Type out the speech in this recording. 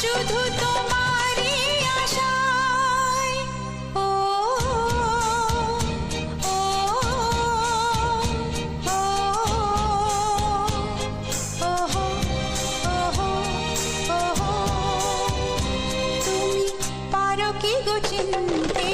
শুধু তোমারই আশায়। ও ও ও ওহো ওহো ওহো, তুমি পারো কি গো চিনতে